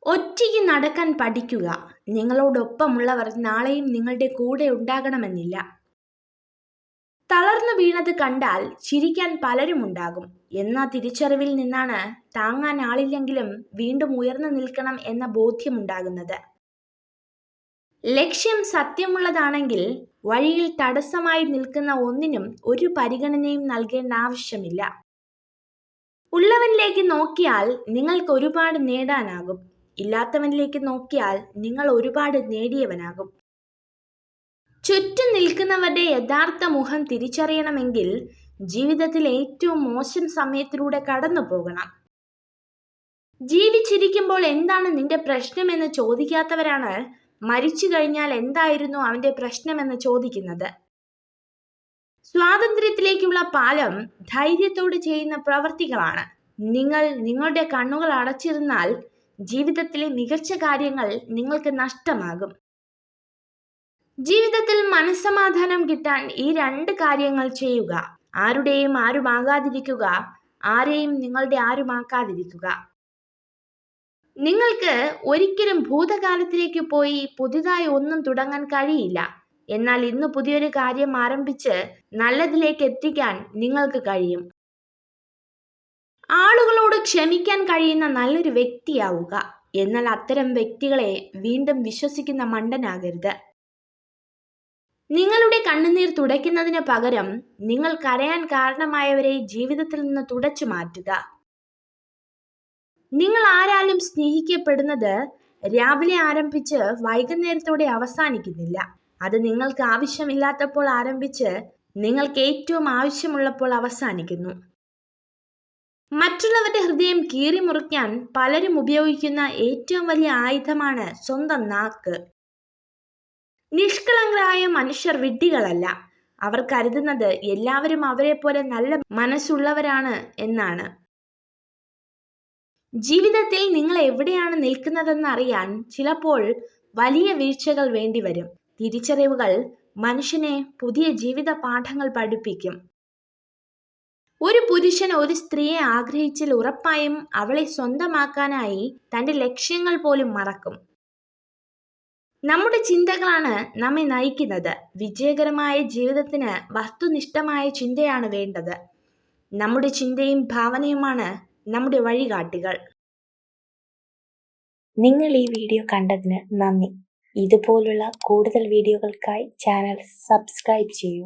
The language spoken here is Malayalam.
ഒറ്റയ്ക്ക് നടക്കാൻ പഠിക്കുക. നിങ്ങളോടൊപ്പമുള്ളവർ നാളെയും നിങ്ങളുടെ കൂടെ ഉണ്ടാകണമെന്നില്ല. തളർന്നു വീണത് കണ്ടാൽ ചിരിക്കാൻ പലരുമുണ്ടാകും. എന്ന തിരിച്ചറിവിൽ നിന്നാണ് താങ്ങാൻ ആളില്ലെങ്കിലും വീണ്ടും ഉയർന്നു നിൽക്കണം എന്ന ബോധ്യമുണ്ടാകുന്നത്. ലക്ഷ്യം സത്യമുള്ളതാണെങ്കിൽ വഴിയിൽ തടസ്സമായി നിൽക്കുന്ന ഒന്നിനും ഒരു പരിഗണനയും നൽകേണ്ട ആവശ്യമില്ല. ഉള്ളവനിലേക്ക് നോക്കിയാൽ നിങ്ങൾക്ക് ഒരുപാട് നേടാനാകും. ഇല്ലാത്തവനിലേക്ക് നോക്കിയാൽ നിങ്ങൾ ഒരുപാട് നേടിയവനാകും. ചുറ്റും നിൽക്കുന്നവരുടെ യഥാർത്ഥ മുഖം തിരിച്ചറിയണമെങ്കിൽ ജീവിതത്തിൽ ഏറ്റവും മോശം സമയത്തിലൂടെ കടന്നു പോകണം. ജീവിച്ചിരിക്കുമ്പോൾ എന്താണ് നിന്റെ പ്രശ്നമെന്ന് ചോദിക്കാത്തവരാണ് മരിച്ചു കഴിഞ്ഞാൽ എന്തായിരുന്നു അവന്റെ പ്രശ്നമെന്ന് ചോദിക്കുന്നത്. സ്വാതന്ത്ര്യത്തിലേക്കുള്ള പാലം ധൈര്യത്തോടെ ചെയ്യുന്ന പ്രവർത്തികളാണ്. നിങ്ങൾ നിങ്ങളുടെ കണ്ണുകൾ അടച്ചിരുന്നാൽ ജീവിതത്തിലെ മികച്ച കാര്യങ്ങൾ നിങ്ങൾക്ക് നഷ്ടമാകും. ജീവിതത്തിൽ മനസ്സമാധാനം കിട്ടാൻ ഈ 2 കാര്യങ്ങൾ ചെയ്യുക. ആരുടെയും ആരുമാകാതിരിക്കുക, ആരെയും നിങ്ങളുടെ ആരുമാക്കാതിരിക്കുക. നിങ്ങൾക്ക് ഒരിക്കലും ഭൂതകാലത്തിലേക്ക് പോയി പുതിയതായി ഒന്നും തുടങ്ങാൻ കഴിയില്ല. എന്നാൽ ഇന്ന് പുതിയൊരു കാര്യം ആരംഭിച്ച് നല്ലതിലേക്ക് എത്തിക്കാൻ നിങ്ങൾക്ക് കഴിയും. ആളുകളോട് ക്ഷമിക്കാൻ കഴിയുന്ന നല്ലൊരു വ്യക്തിയാവുക. എന്നാൽ അത്തരം വ്യക്തികളെ വീണ്ടും വിശ്വസിക്കുന്ന മണ്ടനാകരുത്. നിങ്ങളുടെ കണ്ണുനീർ തുടയ്ക്കുന്നതിന് പകരം നിങ്ങൾ കരയാൻ കാരണമായവരെ ജീവിതത്തിൽ നിന്ന് തുടച്ചു മാറ്റുക. നിങ്ങൾ ആരാലും സ്നേഹിക്കപ്പെടുന്നത് രാവിലെ ആരംഭിച്ച് വൈകുന്നേരത്തോടെ അവസാനിക്കുന്നില്ല. അത് നിങ്ങൾക്ക് ആവശ്യമില്ലാത്തപ്പോൾ ആരംഭിച്ച് നിങ്ങൾക്ക് ഏറ്റവും ആവശ്യമുള്ളപ്പോൾ അവസാനിക്കുന്നു. മറ്റുള്ളവരുടെ ഹൃദയം കീറി മുറിക്കാൻ പലരും ഉപയോഗിക്കുന്ന ഏറ്റവും വലിയ ആയുധമാണ് സ്വന്തം നാക്ക്. നിഷ്കളങ്കരായ മനുഷ്യർ വിഡ്ഢികളല്ല. അവർ കരുതുന്നത് എല്ലാവരും അവരെ പോലെ നല്ല മനസ്സുള്ളവരാണ് എന്നാണ്. ജീവിതത്തിൽ നിങ്ങൾ എവിടെയാണ് നിൽക്കുന്നതെന്ന് അറിയാൻ ചിലപ്പോൾ വലിയ വീഴ്ചകൾ വേണ്ടിവരും. തിരിച്ചറിവുകൾ മനുഷ്യനെ പുതിയ ജീവിത പാഠങ്ങൾ പഠിപ്പിക്കും. ഒരു പുരുഷൻ ഒരു സ്ത്രീയെ ആഗ്രഹിച്ചാൽ ഉറപ്പായും അവളെ സ്വന്തമാക്കാനായി തൻ്റെ ലക്ഷ്യങ്ങൾ പോലും മറക്കും. നമ്മുടെ ചിന്തകളാണ് നമ്മെ നയിക്കുന്നത്. വിജയകരമായ ജീവിതത്തിന് വസ്തുനിഷ്ഠമായ ചിന്തയാണ് വേണ്ടത്. നമ്മുടെ ചിന്തയും ഭാവനയുമാണ് നമ്മുടെ വഴികാട്ടികൾ. നിങ്ങൾ ഈ വീഡിയോ കണ്ടതിന് നന്ദി. ഇതുപോലുള്ള കൂടുതൽ വീഡിയോകൾക്കായി ചാനൽ സബ്സ്ക്രൈബ് ചെയ്യൂ.